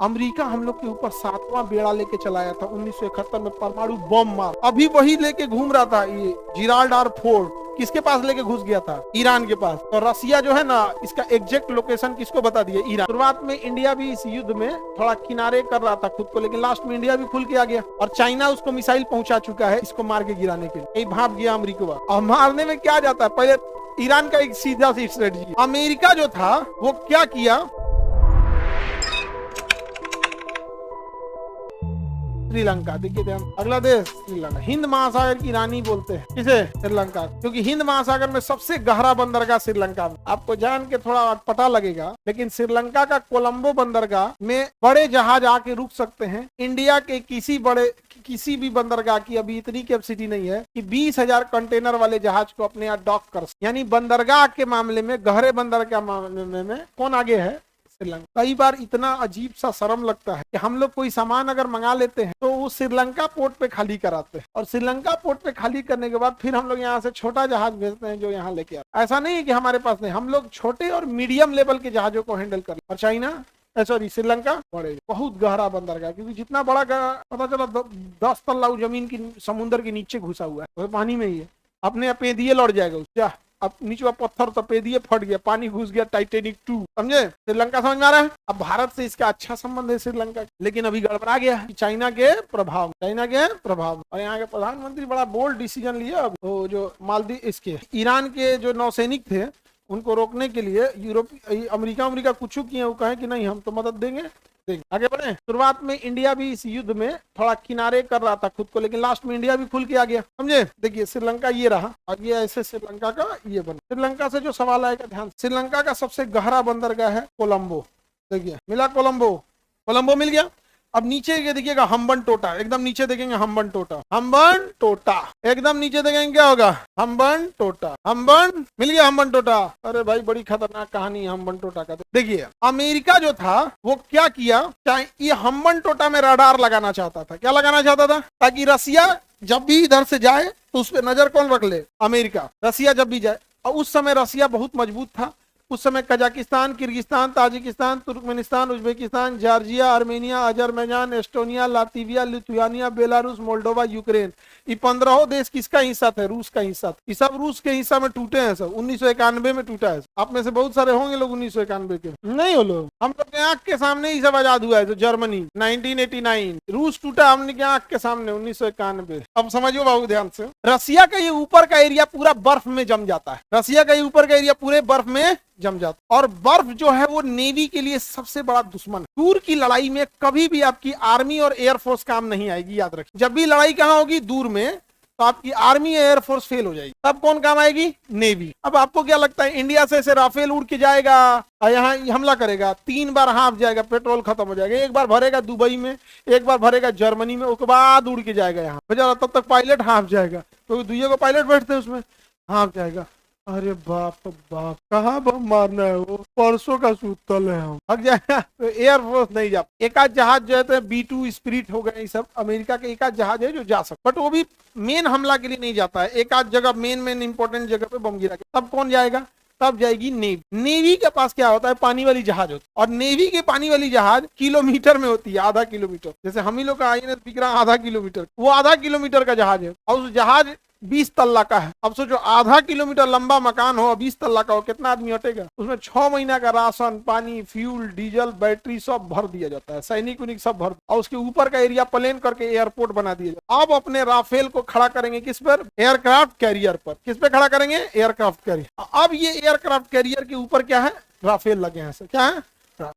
America हम लोग के ऊपर 7वां बेड़ा लेके चलाया था 1971 में, परमाणु बम मार। अभी वही लेके घूम रहा था ये जिराल्ड आर फोर्ड। किसके पास लेके घुस गया था? ईरान के पास। तो रसिया जो है ना, इसका एग्जैक्ट लोकेशन किसको बता दिया? ईरान। शुरुआत में इंडिया भी इस युद्ध में थोड़ा किनारे कर रहा था खुद को, लेकिन लास्ट में इंडिया भी खुल के आ गया और चाइना उसको मिसाइल पहुंचा चुका है इसको मार के गिराने के लिए। भाप गया अमेरिका। और मारने में क्या जाता है, पहले ईरान का एक सीधा सी स्ट्रेटजी। अमेरिका जो था वो क्या किया, श्रीलंका। देखिए ध्यान, अगला देश श्रीलंका। हिंद महासागर की रानी बोलते हैं किसे? श्रीलंका। क्योंकि हिंद महासागर में सबसे गहरा बंदरगाह श्रीलंका में। आपको जान के थोड़ा पता लगेगा, लेकिन श्रीलंका का कोलंबो बंदरगाह में बड़े जहाज आके रुक सकते हैं। इंडिया के किसी भी बंदरगाह की अभी इतनी कैपेसिटी नहीं है कि 20,000 कंटेनर वाले जहाज को अपने यहाँ डॉक कर सके। यानी बंदरगाह के मामले में, गहरे बंदरगाह मामले में कौन आगे है? श्रीलंका। कई बार इतना अजीब सा शर्म लगता है कि हम लोग कोई सामान अगर मंगा लेते हैं तो वो श्रीलंका पोर्ट पे खाली कराते हैं, और श्रीलंका पोर्ट पे खाली करने के बाद फिर हम लोग यहाँ से छोटा जहाज भेजते हैं जो यहाँ लेके आते हैं। ऐसा नहीं है कि हमारे पास नहीं, हम लोग छोटे और मीडियम लेवल के जहाजों को हैंडल कर। और चाइना, सॉरी श्रीलंका बड़े, बहुत गहरा बंदरगाह। क्योंकि जितना बड़ा पता चला 10 तल्ला जमीन की समुद्र के नीचे घुसा हुआ है, पानी में ही है। अपने पेदिए लौट जाएगा उसका। अब नीचे पत्थर तो पेदिए फट गया, पानी घुस गया, टाइटेनिक 2। समझे? श्रीलंका समझ में आ रहा है? अब भारत से इसका अच्छा संबंध है श्रीलंका, लेकिन अभी गड़बड़ा गया है चाइना के प्रभाव। और यहाँ के प्रधानमंत्री बड़ा बोल्ड डिसीजन लिया। अब तो जो मालदीव, इसके ईरान के जो नौसैनिक थे उनको रोकने के लिए अमेरिका कुछ किए, वो कहे कि नहीं हम तो मदद देंगे। आगे बढ़े। शुरुआत में इंडिया भी इस युद्ध में थोड़ा किनारे कर रहा था खुद को, लेकिन लास्ट में इंडिया भी खुल के आ गया। समझे? देखिए श्रीलंका ये रहा, और ये ऐसे श्रीलंका का ये बना। श्रीलंका से जो सवाल आएगा ध्यान, श्रीलंका का सबसे गहरा बंदरगाह है कोलंबो। देखिए मिला, कोलंबो मिल गया। अब नीचे ये देखिएगा हम्बनटोटा, एकदम नीचे देखेंगे हम्बनटोटा, एकदम नीचे देखेंगे क्या होगा? हम्बनटोटा। मिल गया हम्बनटोटा। अरे भाई बड़ी खतरनाक कहानी है हम्बनटोटा का। देखिए अमेरिका जो था वो क्या किया, ये हम्बनटोटा में रडार लगाना चाहता था। क्या लगाना चाहता था? ताकि रसिया जब भी इधर से जाए तो उस पर नजर कौन रख ले? अमेरिका। रसिया जब भी जाए, और उस समय रसिया बहुत मजबूत था। उस समय Kazakhstan, Kyrgyzstan, Tajikistan, Turkmenistan, Uzbekistan, Georgia, Armenia, Azerbaijan, Estonia, Latvia, Lithuania, Belarus, Moldova, Ukraine, ये 15 देश किसका हिस्सा थे? रूस का हिस्सा। ये सब रूस के हिस्सा में टूटे हैं। सब 1991 में टूटा है। आप में से बहुत सारे होंगे लोग 1991 के नहीं हो लोग। हम लोग के आंख के सामने ही सब आजाद हुआ है। जो जर्मनी 1989, रूस टूटा हमने के आंख के सामने 1991। अब समझो बाबू ध्यान से, रसिया का ये ऊपर का एरिया पूरा बर्फ में जम जाता है। रसिया का ये ऊपर का एरिया पूरे बर्फ में जम जाता। और बर्फ जो है वो नेवी के लिए सबसे बड़ा दुश्मन। दूर की लड़ाई में कभी भी आपकी आर्मी और एयरफोर्स काम नहीं आएगी, याद रखिए। जब भी लड़ाई कहाँ होगी? दूर में, तो आपकी आर्मी या एयरफोर्स फेल हो जाएगी। तब कौन काम आएगी? नेवी। अब आपको क्या लगता है इंडिया से ऐसे राफेल उड़ के जाएगा और यहाँ हमला करेगा? 3 बार हाँफ जाएगा, पेट्रोल खत्म हो जाएगा। एक बार भरेगा दुबई में, एक बार भरेगा जर्मनी में, उसके बाद उड़ के जाएगा यहाँ। तब तक पायलट हाँफ जाएगा, तो दुनिया को पायलट बैठते हैं उसमें, हाँफ जाएगा। अरे बाप बाप, कहाँ बम मारना है? वो परसों का सूतल है, हम हक जाएगा। तो एयरफोर्स नहीं जा। एक आध जहाज जो है B2 स्पिरिट हो गए, सब अमेरिका के एक आध जहाज है जो जा सकता, बट वो भी मेन हमला के लिए नहीं जाता है। एक आध जगह मेन इंपॉर्टेंट जगह पे बम गिरा के। तब कौन जाएगा? तब जाएगी नेवी। नेवी के पास क्या होता है? पानी वाली जहाज होती है। और नेवी के पानी वाली जहाज किलोमीटर में होती है, आधा किलोमीटर। जैसे हम ही लोग का INS विक्रम आधा किलोमीटर, वो आधा किलोमीटर का जहाज है। और उस जहाज 20 तल्ला का है। अब सोचो आधा किलोमीटर लंबा मकान हो, 20 तल्ला का हो, कितना आदमी हटेगा? उसमें 6 महीना का राशन, पानी, फ्यूल, डीजल, बैटरी सब भर दिया जाता है। सैनिक उनिक सब भर, और उसके ऊपर का एरिया प्लेन करके एयरपोर्ट बना दिया जाता है। अब अपने राफेल को खड़ा करेंगे किस पर? एयरक्राफ्ट कैरियर पर। किस पे खड़ा करेंगे? Aircraft carrier. अब ये एयरक्राफ्ट कैरियर के ऊपर क्या है? राफेल लगे हैं। क्या है?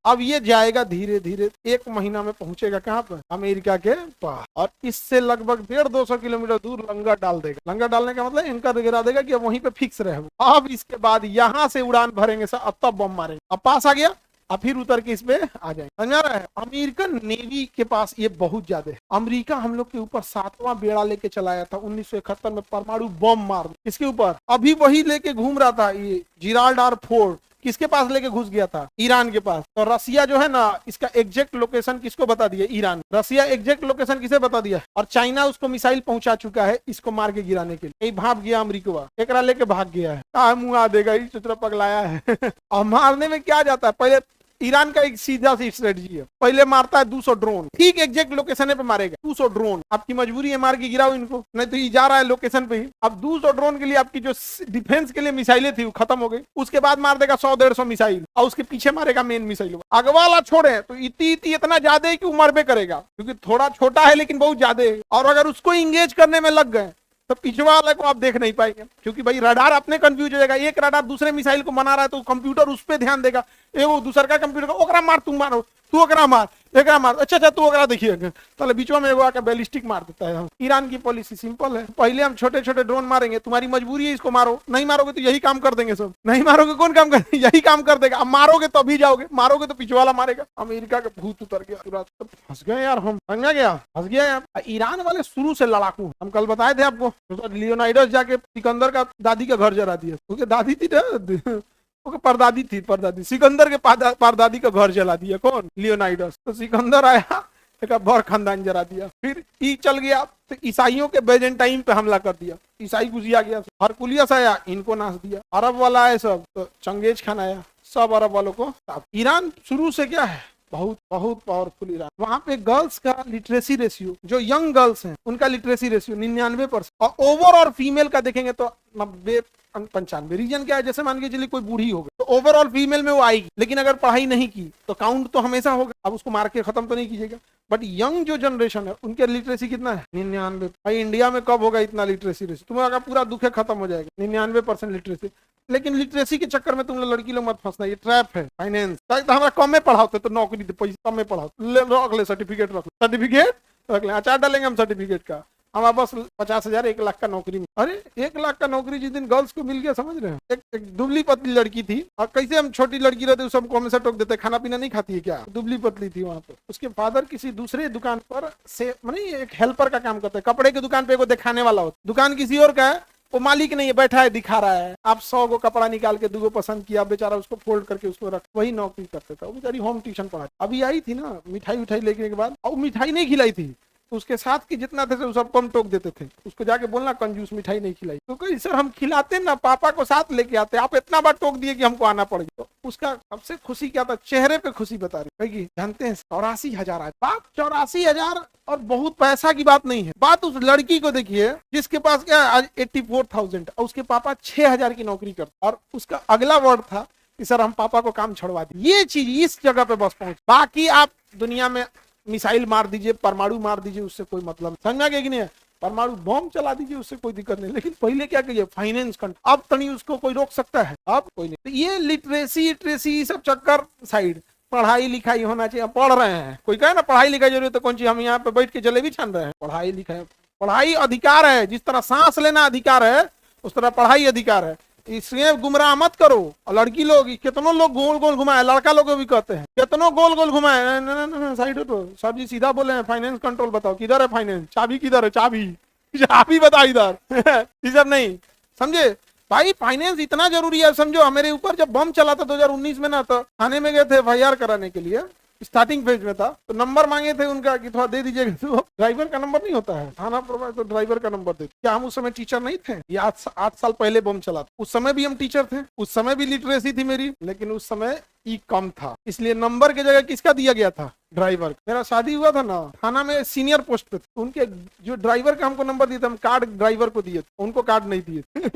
अब ये जाएगा धीरे धीरे, 1 महीना में पहुंचेगा कहाँ पर? अमेरिका के पास। और इससे लगभग 150-200 किलोमीटर दूर लंगर डाल देगा। लंगर डालने का मतलब एंकर गिरा देगा कि अब वहीं पे फिक्स रहे। अब इसके बाद यहाँ से उड़ान भरेंगे सब, अब तब बम मारेंगे। अब पास आ गया, अब फिर उतर के इस पे आ जाएंगे। समझ आ रहा है? अमेरिकन नेवी के पास ये बहुत ज्यादा है। अमेरिका हम लोग के ऊपर 7वां बेड़ा लेके चलाया था 1971 में, परमाणु बम मार। इसके ऊपर अभी वही लेके घूम रहा था ये जिराल्ड आर फोर्ड। किसके पास लेके घुस गया था? ईरान के पास। तो रसिया जो है ना, इसका एग्जैक्ट लोकेशन किसको बता दिया? ईरान। रसिया एग्जैक्ट लोकेशन किसे बता दिया? और चाइना उसको मिसाइल पहुंचा चुका है इसको मार के गिराने के लिए। भाप गया अमेरिका, एकरा लेके भाग गया है। मुंह आ देगा, इस तरह पगलाया है। और मारने में क्या जाता है, पहले ईरान का एक सीधा सी स्ट्रेटजी है, पहले मारता है 200 ड्रोन, ठीक एग्जैक्ट लोकेशन पे मारेगा 200 ड्रोन। आपकी मजबूरी है मार के गिराओ इनको, नहीं तो ये जा रहा है लोकेशन पे ही। अब 200 ड्रोन के लिए आपकी जो डिफेंस के लिए मिसाइलें थी वो खत्म हो गई, उसके बाद मार देगा 100-150 मिसाइल और उसके पीछे मारेगा मेन मिसाइल। अगवाला छोड़े तो इतना ज्यादा है कि वो मरबे करेगा, क्योंकि थोड़ा छोटा है लेकिन बहुत ज्यादा है, और अगर उसको इंगेज करने में लग गए तो पिछवा वाले को आप देख नहीं पाएंगे, क्योंकि भाई रडार अपने कंफ्यूज हो जाएगा। एक रडार दूसरे मिसाइल को बना रहा है तो कंप्यूटर उस पर ध्यान देगा, वो दूसरा का कंप्यूटर ओकरा मार, तुम मारो, तू ओकरा मार, एकरा मार, अच्छा तू ओकरा देखिए, तो बीचों में एगो आके बैलिस्टिक मार देता है। ईरान की पॉलिसी सिंपल है, पहले हम छोटे छोटे ड्रोन मारेंगे, तुम्हारी मजबूरी है इसको मारो, नहीं मारोगे तो यही काम कर देंगे सब, नहीं मारोगे कौन काम कर यही काम कर देगा, अब मारोगे तो अभी जाओगे, मारोगे तो पिछवाला मारेगा। अमेरिका का भूत उतर गया, पूरा फंस गए यार, हम समझा गया, फंस गया यार। ईरान वाले शुरू से लड़ाकू, हम कल बताए थे आपको, लियोनाइडस जाके सिकंदर का दादी का घर जला दिया, क्योंकि दादी थी ना, परदादी थी, परदादी सिकंदर के परदादी का घर जला दिया, कौन? लियोनाइडस। तो सिकंदर आया, एक भर खानदान जला दिया, फिर ई चल गया तो ईसाइयों के बेजेंटाइन पे हमला कर दिया, ईसाई घुसिया गया, हरकुलियस आया, इनको नाश दिया, अरब वाला आया सब, तो चंगेज खान आया, सब अरब वालों को। ईरान शुरू से क्या है, बहुत बहुत पावरफुल ईरान। वहां पे गर्ल्स का लिटरेसी रेशियो, जो यंग गर्ल्स हैं उनका लिटरेसी रेशियो 99%, और ओवरऑल फीमेल का देखेंगे तो 90-95। रीजन क्या है, जैसे मान के चलिए कोई बूढ़ी हो गई तो ओवरऑल फीमेल में वो आएगी, लेकिन अगर पढ़ाई नहीं की तो काउंट तो हमेशा होगा, अब उसको मार के खत्म तो नहीं कीजिएगा। बट यंग जो जनरेशन है उनके लिटरेसी कितना है, 99। भाई इंडिया में कब होगा इतना लिटरेसी रेशियो, तुम्हारा पूरा दुख खत्म हो जाएगा, 99% लिटरेसी। लेकिन लिटरेसी के चक्कर में तुम लोग लड़की लोग मत फंसना, ये ट्रैप है। फाइनेंस तो हमारा कम में पढ़ाते तो नौकरी दे, पैसा कम में पढ़ाओ, रख ले सर्टिफिकेट, सर्टिफिकेट रख ले, अचार डालेंगे हम सर्टिफिकेट का, हमारा बस 50,000 1 लाख का नौकरी। अरे 1 लाख का नौकरी जिस दिन गर्ल्स को मिल गया, समझ रहे हैं, एक दुबली पतली लड़की थी, और कैसे हम छोटी लड़की रहते सबको हमेशा टोक देते, खाना पीना नहीं खाती है क्या, दुबली पतली थी। वहां पे उसके फादर किसी दूसरे दुकान पर से मानी एक हेल्पर का काम करते, कपड़े की दुकान पे दिखाने वाला होता, दुकान किसी और का है, वो मालिक नहीं है, बैठा है दिखा रहा है, आप 100 को कपड़ा निकाल के 2 को पसंद किया, बेचारा उसको फोल्ड करके उसको रख, वही नौकरी करते था। वो बेचारी होम ट्यूशन पढ़ा, अभी आई थी ना मिठाई उठाई लेने के बाद, और मिठाई नहीं खिलाई थी, उसके साथ की जितना थे सब कम टोक देते थे, उसको जाके बोलना कंजूस मिठाई नहीं खिलाई, तो कहीं सर हम खिलाते ना, पापा को साथ लेके आते, आप इतना बार टोक दिए कि हमको आना पड़ गया। तो उसका सबसे खुशी क्या था, चेहरे पे खुशी बता रही, जानते हैं 84,000 आए, बात 84,000 और बहुत पैसा की बात नहीं है, बात उस लड़की को देखिए जिसके पास क्या आज 84,000, और उसके पापा 6,000 की नौकरी करते, और उसका अगला वर्ड था कि सर हम पापा को काम छोड़वा दी। ये चीज इस जगह पे बस पहुंच, बाकी आप दुनिया में मिसाइल मार दीजिए, परमाणु मार दीजिए, उससे कोई मतलब, समझा गया कि नहीं, परमाणु बॉम्ब चला दीजिए, उससे कोई दिक्कत नहीं, लेकिन पहले क्या करिए, फाइनेंस कंट्रोल। अब तनी उसको कोई रोक सकता है, अब कोई नहीं। तो ये लिटरेसी सब चक्कर साइड, पढ़ाई लिखाई होना चाहिए, पढ़ रहे हैं, कोई कहे ना पढ़ाई लिखाई जरूरी तो कौन चीज, हम यहाँ पे बैठ के जलेबी छान रहे हैं, पढ़ाई लिखाई, पढ़ाई अधिकार है, जिस तरह सांस लेना अधिकार है उस तरह पढ़ाई अधिकार है, इसलिए गुमराह मत करो। और लड़की लोग कितनों लोग गोल गोल घुमाए, लड़का लोग भी कहते हैं कितनों गोल गोल घुमाए, साइड हटो, साहब जी सीधा बोले हैं, फाइनेंस कंट्रोल बताओ, किधर है फाइनेंस, चाबी किधर है, चाबी चाबी बताओ इधर ये सब नहीं समझे भाई, फाइनेंस इतना जरूरी है। समझो मेरे ऊपर जब बम चला था 2019 में ना, तो थाने में गए थे FIR कराने के लिए, स्टार्टिंग फेज में था, तो नंबर मांगे थे उनका कि थोड़ा दे दीजिएगा, तो ड्राइवर का नंबर नहीं होता है, थाना पर तो ड्राइवर का नंबर दे। क्या हम उस समय टीचर नहीं थे, ये 8 साल पहले बम चला था, उस समय भी हम टीचर थे, उस समय भी लिटरेसी थी मेरी, लेकिन उस समय ई कम था, इसलिए नंबर की जगह किसका दिया गया था, ड्राइवर। मेरा शादी हुआ था ना, थाना में सीनियर पोस्ट पे, उनके जो ड्राइवर का हमको नंबर दिया था, हम कार्ड ड्राइवर को दिए, उनको कार्ड नहीं दिए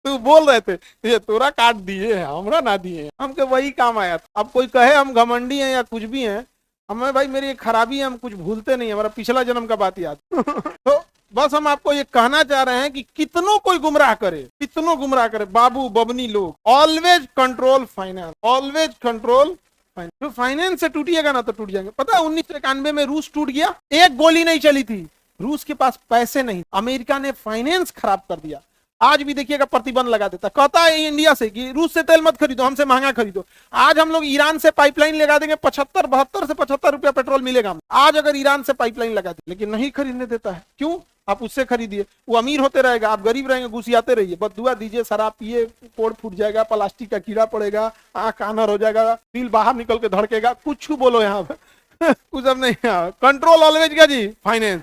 तो बोल रहे थे ये तोरा कार्ड दिए है, हमरा ना दिए, हमको वही काम आया था। अब कोई कहे हम घमंडी हैं या कुछ भी हैं, हमें भाई मेरी एक खराबी है, हम कुछ भूलते नहीं, हमारा पिछला जन्म का बात याद तो बस हम आपको ये कहना चाह रहे हैं कि कितनों कोई गुमराह करे, कितनों गुमराह करे, बाबू बबनी लोग, always control finance, always control finance. तो फाइनेंस से टूटिएगा ना तो टूट जाएंगे। पता है 1991 में रूस टूट गया, एक गोली नहीं चली थी, रूस के पास पैसे नहीं, अमेरिका ने फाइनेंस खराब कर दिया। आज भी देखिएगा प्रतिबंध लगा देता, कहता है इंडिया से कि रूस से तेल मत खरीदो, हमसे महंगा खरीदो। आज हम लोग ईरान से पाइपलाइन लगा देंगे, 72 से 75 रुपया पेट्रोल मिलेगा आज अगर ईरान से पाइपलाइन लगा दे, लेकिन नहीं खरीदने देता है। क्यों? आप उससे खरीदिए, वो अमीर होते रहेगा, आप गरीब रहेंगे, घुसियाते रहिए, बदुआ दीजिए, शराब पिए, कोड़ फूट जाएगा, प्लास्टिक का कीड़ा पड़ेगा, आंख कानर हो जाएगा, दिल बाहर निकल के धड़केगा, कुछ बोलो यहाँ पे कुछ अब नहीं। कंट्रोल ऑलवेज क्या जी, फाइनेंस।